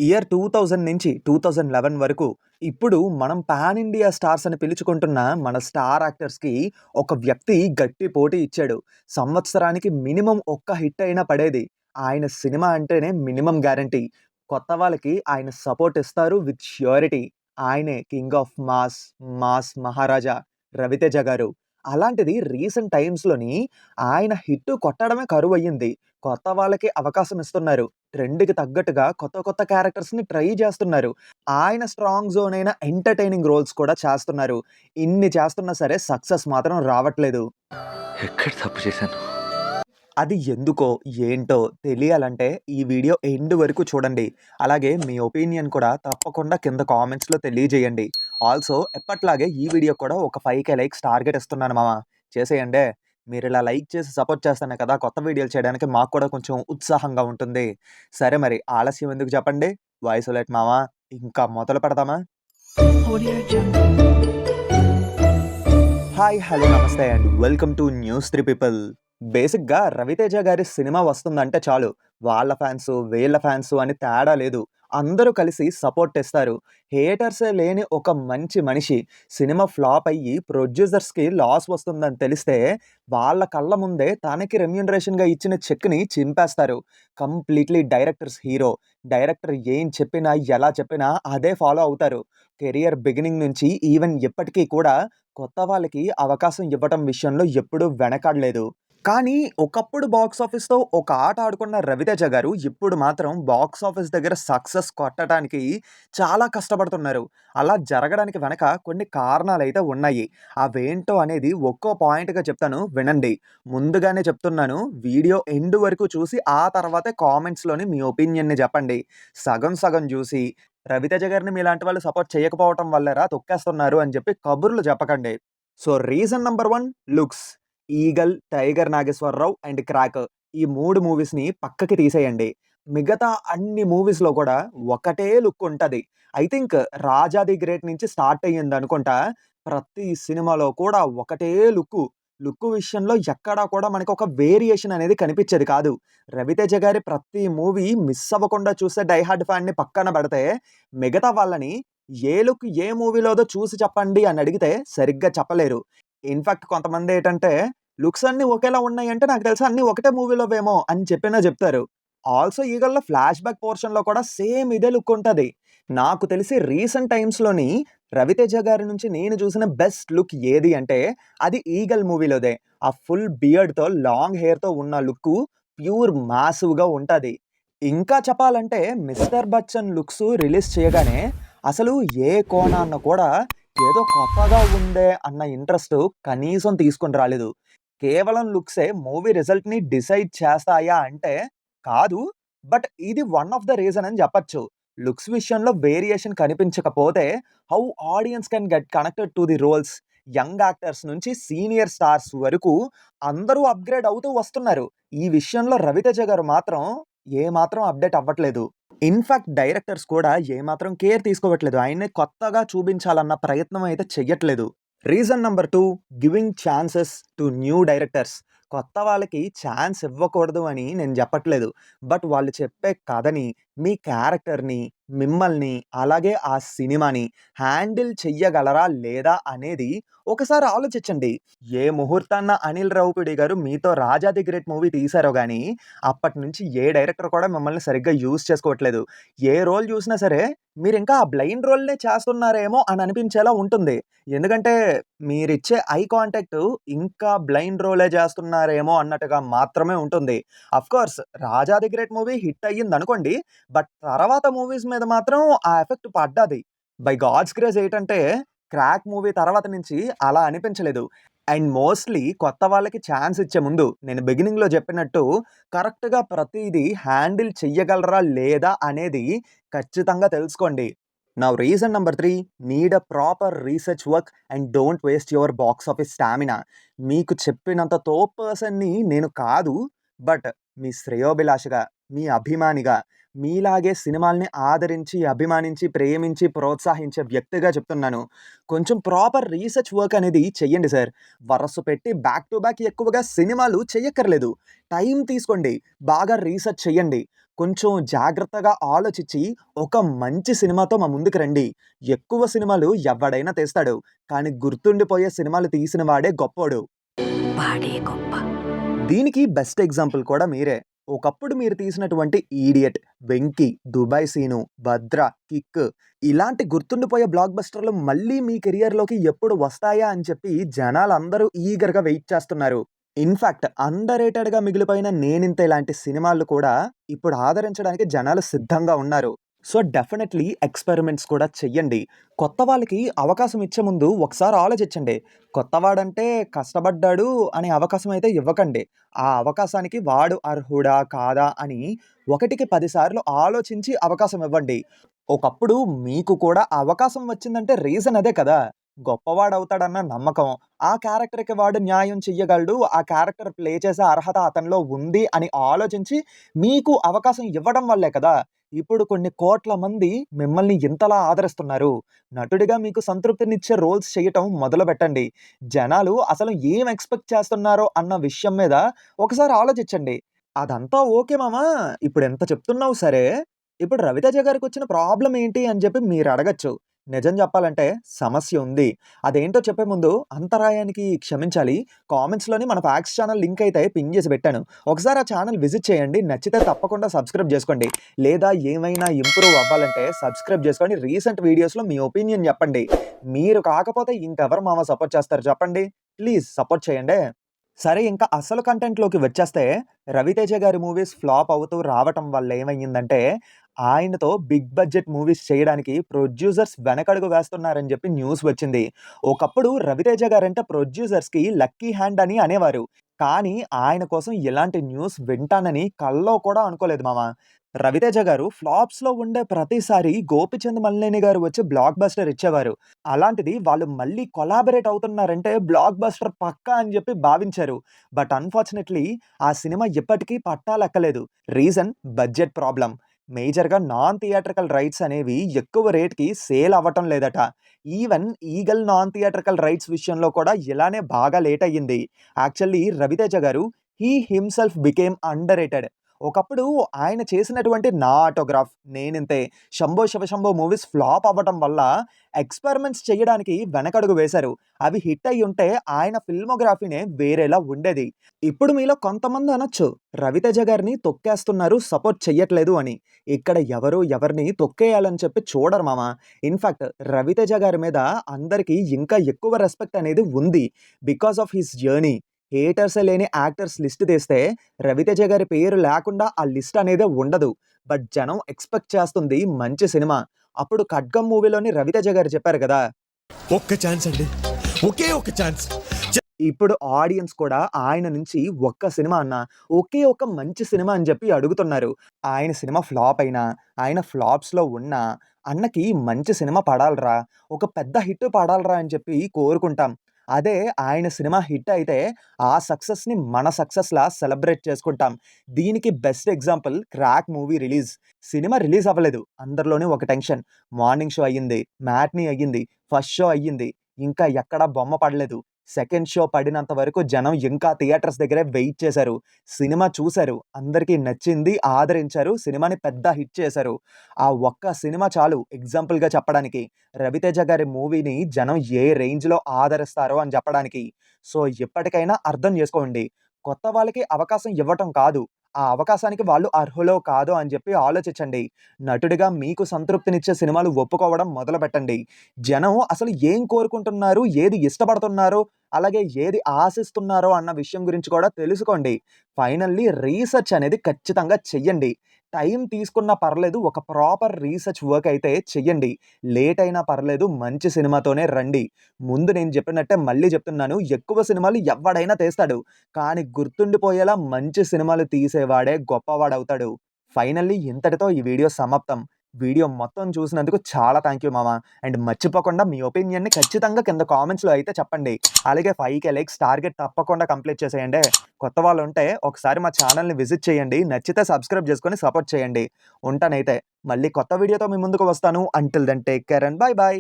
Year 2000 నుంచి 2011 వరకు ఇప్పుడు మనం పాన్ ఇండియా స్టార్స్ అని పిలుచుకుంటున్న మన స్టార్ యాక్టర్స్‌కి ఒక వ్యక్తి గట్టి పోటీ ఇచ్చాడు. సంవత్సరానికి మినిమమ్ ఒక్క హిట్ అయినా పడేది. ఆయన సినిమా అంటేనే మినిమమ్ గ్యారంటీ. కొత్త వాళ్ళకి ఆయన సపోర్ట్ ఇస్తారు విత్ ష్యూరిటీ. ఆయనే కింగ్ ఆఫ్ మాస్, మాస్ మహారాజా 'రవితేజ' గారు. అలాంటిది రీసెంట్ టైమ్స్‌లోని ఆయన హిట్ కొట్టడమే కరువయ్యింది. కొత్త వాళ్ళకి అవకాశం ఇస్తున్నారు. ట్రెండ్‌కి తగ్గట్టుగా కొత్త కొత్త క్యారెక్టర్స్‌ని ట్రై చేస్తున్నారు. ఆయన స్ట్రాంగ్ జోన్ అయిన ఎంటర్‌టైనింగ్ రోల్స్ కూడా చేస్తున్నారు. ఇన్ని చేస్తున్నా సరే సక్సెస్ మాత్రం రావట్లేదు. ఎక్కడ తప్పు చేశాను? అది ఎందుకో, ఏంటో తెలియాలంటే ఈ వీడియో ఎండ్ వరకు చూడండి. అలాగే మీ ఒపీనియన్ కూడా తప్పకుండా కింద కామెంట్స్‌లో తెలియజేయండి. ఆల్సో ఎప్పట్లాగే ఈ వీడియోకి కూడా ఒక 5,000 లైక్స్ టార్గెట్ ఇస్తున్నాను మామ. చేసేయండే. మీరిలా లైక్ చేసి సపోర్ట్ చేస్తేనే కదా కొత్త వీడియోలు చేయడానికి మాకు కూడా కొంచెం ఉత్సాహంగా ఉంటుంది. సరే మరి ఆలస్యం ఎందుకు చెప్పండి. వాయిస్ లెట్ మామ. ఇంకా మొదలు పెడదామా? Audio Jungle. హాయ్! హలో! నమస్తే and welcome to news 3 people. బేసిక్‌గా 'రవితేజ' గారి సినిమా వస్తుందంటే చాలు వాళ్ళ ఫ్యాన్సు, వీళ్ళ ఫ్యాన్సు అని తేడా లేదు. అందరూ కలిసి సపోర్ట్ ఇస్తారు. హేటర్సే లేని ఒక మంచి మనిషి సినిమా ఫ్లాప్ అయ్యి ప్రొడ్యూసర్స్‌కి లాస్ వస్తుందని తెలిస్తే వాళ్ళ కళ్ళ ముందే తనకి రెమ్యూనరేషన్‌గా ఇచ్చిన చెక్‌ని చింపేస్తారు. Completely directors hero. డైరెక్టర్ ఏం చెప్పినా, ఎలా చెప్పినా అదే ఫాలో అవుతారు. కెరియర్ బిగినింగ్ నుంచి ఈవెన్ ఇప్పటికి కూడా కొత్త వాళ్ళకి అవకాశం ఇవ్వటం విషయంలో ఎప్పుడూ వెనకాడలేదు. కానీ ఒకప్పుడు బాక్స్ ఆఫీస్‌తో ఒక ఆట ఆడుకున్న 'రవితేజ' గారు ఇప్పుడు మాత్రం బాక్స్ ఆఫీస్ దగ్గర సక్సెస్ కొట్టడానికి చాలా కష్టపడుతున్నారు. అలా జరగడానికి వెనక కొన్ని కారణాలైతే ఉన్నాయి. అవేంటో అనేది ఒక్కో పాయింట్‌గా చెప్తాను వినండి. ముందుగానే చెప్తున్నాను వీడియో ఎండ్ వరకు చూసి ఆ తర్వాతే కామెంట్స్‌లోని మీ ఒపీనియన్‌ని చెప్పండి. సగం సగం చూసి 'రవితేజ' గారిని మీలాంటి వాళ్ళు సపోర్ట్ చేయకపోవటం వల్లేరా తొక్కేస్తున్నారు అని చెప్పి కబుర్లు చెప్పకండి. So reason number 1 looks. 'Eagle', 'Tiger Nageswara Rao' and 'Krack' ఈ 3 మూవీస్‌ని పక్కకి తీసేయండి. మిగతా అన్ని మూవీస్‌లో కూడా ఒకటే లుక్ ఉంటది. I think 'Raja the great' నుంచి స్టార్ట్ అయ్యిందనుకుంటా. ప్రతి సినిమాలో కూడా ఒకటే లుక్కు. లుక్కు విషయంలో ఎక్కడా కూడా మనకొక వేరియేషన్ అనేది కనిపిచ్చేది కాదు. 'రవితేజ' గారి ప్రతి మూవీ మిస్ అవ్వకుండా చూసే డై హార్డ్ ఫ్యాన్‌ని పక్కన పెడితే, మిగతా వాళ్ళని ఏ లుక్ ఏ మూవీలోదో చూసి చెప్పండి అని అడిగితే సరిగ్గా చెప్పలేరు. ఇన్‌ఫాక్ట్ కొంతమందేటంటే, లుక్స్ అన్నీ ఒకేలా ఉన్నాయంటే నాకు తెలిసి అన్నీ ఒకటే మూవీలోవేమో అని చెప్పినా జెప్తారు. ఆల్సో 'ఈగల్‌లో' ఫ్లాష్ బ్యాక్ పోర్షన్‌లో కూడా సేమ్ ఇదే లుక్ ఉంటది. నాకు తెలిసి రీసెంట్ టైమ్స్‌లోని 'రవితేజ' గారి నుంచి నేను చూసిన బెస్ట్ లుక్ ఏది అంటే, అది 'ఈగల్' మూవీలోదే. ఆ ఫుల్ బియర్డ్‌తో, లాంగ్ హెయిర్‌తో ఉన్న లుక్కు ప్యూర్ మాసివ్‌గా ఉంటది. ఇంకా చెప్పాలంటే 'మిస్టర్ బచ్చన్' లుక్స్ రిలీజ్ చేయగానే అసలు ఏ కోణాన కూడా ఏదో కొత్తగా ఉందే అన్న ఇంట్రెస్ట్ కనీసం తీసుకొని రాలేదు. కేవలం లుక్సే మూవీ రిజల్ట్‌ని డిసైడ్ చేస్తాయా అంటే కాదు. బట్ ఇది వన్ ఆఫ్ ద రీజన్ అని చెప్పొచ్చు. లుక్స్ విషయంలో వేరియేషన్ కనిపించకపోతే how audience can get connected to the roles. Young actors నుంచి సీనియర్ స్టార్స్ వరకు అందరూ అప్‌గ్రేడ్ అవుతూ వస్తున్నారు. ఈ విషయంలో 'రవితేజ' గారు మాత్రం ఏమాత్రం అప్‌డేట్ అవ్వట్లేదు. ఇన్‌ఫాక్ట్ డైరెక్టర్స్ కూడా ఏమాత్రం కేర్ తీసుకోవట్లేదు. ఆయన్ని కొత్తగా చూపించాలన్న ప్రయత్నం అయితే చెయ్యట్లేదు. Reason number 2 giving chances to new directors. కొత్త వాళ్ళకి ఛాన్స్ ఇవ్వకూడదు అని నేను చెప్పట్లేదు. బట్ వాళ్ళు చెప్పే కథని, మీ క్యారెక్టర్‌ని, మిమ్మల్ని, అలాగే ఆ సినిమాని హ్యాండిల్ చెయ్యగలరా లేదా అనేది ఒకసారి ఆలోచించండి. ఏ ముహూర్తాన్న అనిల్ రావిపూడి గారు మీతో 'రాజా ది గ్రేట్' మూవీ తీశారో గానీ, అప్పటినుంచి ఏ డైరెక్టర్ కూడా మిమ్మల్ని సరిగ్గా యూజ్ చేసుకోవట్లేదు. ఏ రోల్ చూసినా సరే మీరింకా ఆ బ్లైండ్ రోల్‌నే చేస్తున్నారేమో అని అనిపించేలా ఉంటుంది. ఎందుకంటే మీరిచ్చే ఐ కాంటాక్ట్ ఇంకా బ్లైండ్ రోలే చేస్తున్నారేమో అన్నట్టుగా మాత్రమే ఉంటుంది. Of course 'Raja the great' movie hit అయ్యిందనుకోండి. బట్ తర్వాత మూవీస్ మీద మాత్రం ఆ ఎఫెక్ట్ పడ్డది. బై గాడ్స్ గ్రేస్ ఏటంటే 'క్రాక్' మూవీ తర్వాత నుంచి అలా అనిపించలేదు. అండ్ మోస్ట్‌లీ కొత్త వాళ్ళకి ఛాన్స్ ఇచ్చే ముందు నేను బిగినింగ్‌లో చెప్పినట్టు కరెక్ట్‌గా ప్రతీదీ హ్యాండిల్ చెయ్యగలరా లేదా అనేది ఖచ్చితంగా తెలుసుకోండి. Now reason number 3 need a proper research work and don't waste your box office stamina. మీకు చెప్పినంత తోపు పర్సన్‌ని నేను కాదు. బట్ మీ శ్రేయోభిలాషిగా, మీ అభిమానిగా, మీలాగే సినిమాల్ని ఆదరించి, అభిమానించి, ప్రేమించి, ప్రోత్సహించే వ్యక్తిగా చెప్తున్నాను. కొంచెం ప్రాపర్ రీసెర్చ్ వర్క్ అనేది చెయ్యండి సార్. వరస పెట్టి బ్యాక్ టు బ్యాక్ ఎక్కువగా సినిమాలు చెయ్యక్కర్లేదు. టైం తీసుకోండి. బాగా రీసెర్చ్ చెయ్యండి. కొంచెం జాగ్రత్తగా ఆలోచించి ఒక మంచి సినిమాతో మా ముందుకు రండి. ఎక్కువ సినిమాలు ఎవడైనా తీస్తాడు. కానీ గుర్తుండిపోయే సినిమాలు తీసిన వాడే గొప్పోడు. వాడే గొప్ప. దీనికి బెస్ట్ ఎగ్జాంపుల్ కూడా మీరే. ఒకప్పుడు మీరు తీసినటువంటి 'ఈడియట్', 'వెంకి', 'దుబాయ్ సీను', 'భద్ర', 'కిక్' ఇలాంటి గుర్తుండిపోయే బ్లాక్ బస్టర్‌లు మళ్ళీ మీ కెరియర్‌లోకి ఎప్పుడు వస్తాయా అని చెప్పి జనాలందరూ ఈగర్‌గా వెయిట్ చేస్తున్నారు. ఇన్‌ఫాక్ట్ అండర్ రేటెడ్‌గా మిగిలిపోయిన 'నేనింతే' లాంటి సినిమాలు కూడా ఇప్పుడు ఆదరించడానికి జనాలు సిద్ధంగా ఉన్నారు. సో, డెఫినెట్‌లీ ఎక్స్‌పెరిమెంట్స్ కూడా చెయ్యండి. కొత్త వాళ్ళకి అవకాశం ఇచ్చే ముందు ఒకసారి ఆలోచించండి. కొత్తవాడంటే కష్టపడ్డాడు అనే అవకాశం అయితే ఇవ్వకండి. ఆ అవకాశానికి వాడు అర్హుడా? కాదా? అని ఒకటికి 10 సార్లు ఆలోచించి అవకాశం ఇవ్వండి. ఒకప్పుడు మీకు కూడా అవకాశం వచ్చిందంటే రీజన్ అదే కదా! గొప్పవాడవుతాడన్న నమ్మకం, ఆ క్యారెక్టర్‌కి వాడు న్యాయం చెయ్యగలడు, ఆ క్యారెక్టర్ ప్లే చేసే అర్హత అతనిలో ఉంది అని ఆలోచించి మీకు అవకాశం ఇవ్వడం వల్లే కదా! ఇప్పుడు కొన్ని కోట్ల మంది మిమ్మల్ని ఇంతలా ఆదరిస్తున్నారు. నటుడిగా మీకు సంతృప్తినిచ్చే రోల్స్ చేయటం మొదలుపెట్టండి. జనాలు అసలు ఏం ఎక్స్‌పెక్ట్ చేస్తున్నారో అన్న విషయం మీద ఒకసారి ఆలోచించండి. అదంతా ఓకే మామ, ఇప్పుడెంత చెప్తున్నావు సరే, ఇప్పుడు 'రవితేజ' గారికొచ్చిన ప్రాబ్లమ్ ఏంటి అని చెప్పి మీరడగొచ్చు. నిజం చెప్పాలంటే సమస్య ఉంది. అదేంటో చెప్పే ముందు అంతరాయానికి క్షమించాలి. కామెంట్స్‌లోని మన ఫ్యాక్స్ ఛానల్ లింక్ అయితే పిన్ చేసి పెట్టాను. ఒకసారి ఆ ఛానల్ విజిట్ చేయండి. నచ్చితే తప్పకుండా సబ్స్క్రైబ్ చేసుకోండి. లేదా ఏమైనా ఇంప్రూవ్ అవ్వాలంటే సబ్స్క్రైబ్ చేసుకొని రీసెంట్ వీడియోస్‌లో మీ ఒపీనియన్ చెప్పండి. మీరు కాకపోతే ఇంకెవరు మామ సపోర్ట్ చేస్తారు చెప్పండి? ప్లీజ్ సపోర్ట్ చేయండే. సరే, ఇంకా అసలు కంటెంట్‌లోకి వచ్చేస్తే 'రవితేజ' గారి మూవీస్ ఫ్లాప్ అవుతూ రావటం వల్ల ఏమయ్యిందంటే, ఆయనతో బిగ్ బడ్జెట్ మూవీస్ చేయడానికి ప్రొడ్యూసర్స్ వెనకడుగు వేస్తున్నారని చెప్పి న్యూస్ వచ్చింది. ఒకప్పుడు 'రవితేజ' గారంటే ప్రొడ్యూసర్స్‌కి లక్కీ హ్యాండ్ అని అనేవారు. కానీ ఆయన కోసం ఇలాంటి న్యూస్ వింటానని కల్లో కూడా అనుకోలేదు మామ. 'రవితేజ' గారు ఫ్లాప్స్‌లో ఉండే ప్రతిసారి 'గోపీచంద్ మలినేని' గారు వచ్చి బ్లాక్ బస్టర్ ఇచ్చేవారు. అలాంటిది వాళ్ళు మళ్ళీ కొలాబరేట్ అవుతున్నారంటే బ్లాక్ బస్టర్ పక్కా అని చెప్పి భావించారు. బట్ అన్‌ఫార్చునేట్‌లీ ఆ సినిమా ఇప్పటికీ పట్టాలెక్కలేదు. Reason budget problem. మేజర్‌గా నాన్ థియేట్రికల్ రైట్స్ అనేవి ఎక్కువ రేట్‌కి సేల్ అవ్వటం లేదట. Even 'Eagle' non theatrical rights విషయంలో కూడా ఇలానే బాగా లేట్ అయ్యింది. యాక్చువల్లీ 'రవితేజ' గారు హిమ్సెల్ఫ్ బికేమ్ అండర్ రేటెడ్. ఒకప్పుడు ఆయన చేసినటువంటి 'నా ఆటోగ్రాఫ్', 'నేనింతే', 'శంభో శివ శంభో' మూవీస్ ఫ్లాప్ అవ్వటం వల్ల ఎక్స్‌పెరిమెంట్స్ చేయడానికి వెనకడుగు వేశారు. అవి హిట్ అయ్యుంటే ఆయన ఫిల్మోగ్రఫీనే వేరేలా ఉండేది. ఇప్పుడు మీలో కొంతమంది అనొచ్చు, 'రవితేజ' గారిని తొక్కేస్తున్నారు, సపోర్ట్ చెయ్యట్లేదు అని. ఇక్కడ ఎవరు ఎవరిని తొక్కేయాలని చెప్పి చూడరు మామ. ఇన్‌ఫాక్ట్ 'రవితేజ' గారి మీద అందరికి ఇంకా ఎక్కువ రెస్పెక్ట్ అనేది ఉంది. Because of his journey. హేటర్సే లేని యాక్టర్స్ లిస్ట్ తీస్తే 'రవితేజ' గారి పేరు లేకుండా ఆ లిస్ట్ అనేదే ఉండదు. బట్ జనం ఎక్స్‌పెక్ట్ చేస్తుంది మంచి సినిమా. అప్పుడు 'ఖడ్గం' మూవీలోని 'రవితేజ' గారు చెప్పారు కదా! ఒక్క ఛాన్స్ అండి. ఒకే ఒక్క ఛాన్స్. ఇప్పుడు ఆడియన్స్ కూడా ఆయన నుంచి ఒక్క సినిమా అన్నా, ఒకే ఒక మంచి సినిమా అని చెప్పి అడుగుతున్నారు. ఆయన సినిమా ఫ్లాప్ అయినా, ఆయన ఫ్లాప్స్‌లో ఉన్నా, అన్నకి మంచి సినిమా పడాలిరా, ఒక పెద్ద హిట్ పడాలిరా అని చెప్పి కోరుకుంటాం. అదే ఆయన సినిమా హిట్ అయితే, ఆ సక్సెస్‌ని మన సక్సెస్‌లా సెలబ్రేట్ చేసుకుంటాం. దీనికి best example 'crack' movie release. Cinema release అవ్వలేదు. అందరిలోని ఒక టెన్షన్. మార్నింగ్ షో అయ్యింది, మ్యాట్నీ అయ్యింది, ఫస్ట్ షో అయ్యింది. ఇంకా ఎక్కడా బొమ్మ పడలేదు. సెకండ్ షో పడినంత వరకు జనం ఇంకా థియేటర్స్ దగ్గరే వెయిట్ చేశారు. సినిమా చూసారు. అందరికీ నచ్చింది, ఆదరించారు. సినిమాని పెద్ద హిట్ చేశారు. ఆ ఒక్క సినిమా చాలు ఎగ్జాంపుల్‌గా చెప్పడానికి. 'రవితేజ' గారి మూవీని జనం ఏ రేంజ్‌లో ఆదరిస్తారో అని చెప్పడానికి. సో, ఇప్పటికైనా అర్థం చేసుకోండి. కొత్త వాళ్ళకి అవకాశం ఇవ్వటం కాదు, ఆ అవకాశానికి వాళ్ళు అర్హులో కాదో అని చెప్పి ఆలోచించండి. నటుడిగా మీకు సంతృప్తినిచ్చే సినిమాలు ఒప్పుకోవడం మొదలుపెట్టండి. జనం అసలు ఏం కోరుకుంటున్నారు, ఏది ఇష్టపడుతున్నారో, అలాగే ఏది ఆశిస్తున్నారో అన్న విషయం గురించి కూడా తెలుసుకోండి. ఫైనల్లీ రీసెర్చ్ అనేది ఖచ్చితంగా చెయ్యండి. టైం తీసుకున్నా పర్లేదు, ఒక ప్రాపర్ రీసెర్చ్ వర్క్ అయితే చెయ్యండి. లేట్ అయినా పర్లేదు, మంచి సినిమాతోనే రండి. ముందు నేను చెప్పినట్టే మళ్ళీ చెప్తున్నాను, ఎక్కువ సినిమాలు ఎవ్వడైనా తీస్తాడు. కానీ గుర్తుండిపోయేలా మంచి సినిమాలు తీసేవాడే గొప్పవాడవుతాడు. ఫైనల్లీ ఇంతటితో ఈ వీడియో సమాప్తం. వీడియో మొత్తం చూసినందుకు చాలా థాంక్ యూ మామ. అండ్ మర్చిపోకుండా మీ ఒపీనియన్‌ని ఖచ్చితంగా కింద కామెంట్స్‌లో అయితే చెప్పండి. అలాగే 5,000 లైక్స్ టార్గెట్ తప్పకుండా కంప్లీట్ చేసేయండి. కొత్త వాళ్ళుంటే ఒకసారి మా ఛానెల్‌ని విజిట్ చేయండి. నచ్చితే సబ్స్క్రైబ్ చేసుకొని సపోర్ట్ చేయండి. ఉంటానైతే. మళ్ళీ కొత్త వీడియోతో మీ ముందుకు వస్తాను. Until then take care and bye by.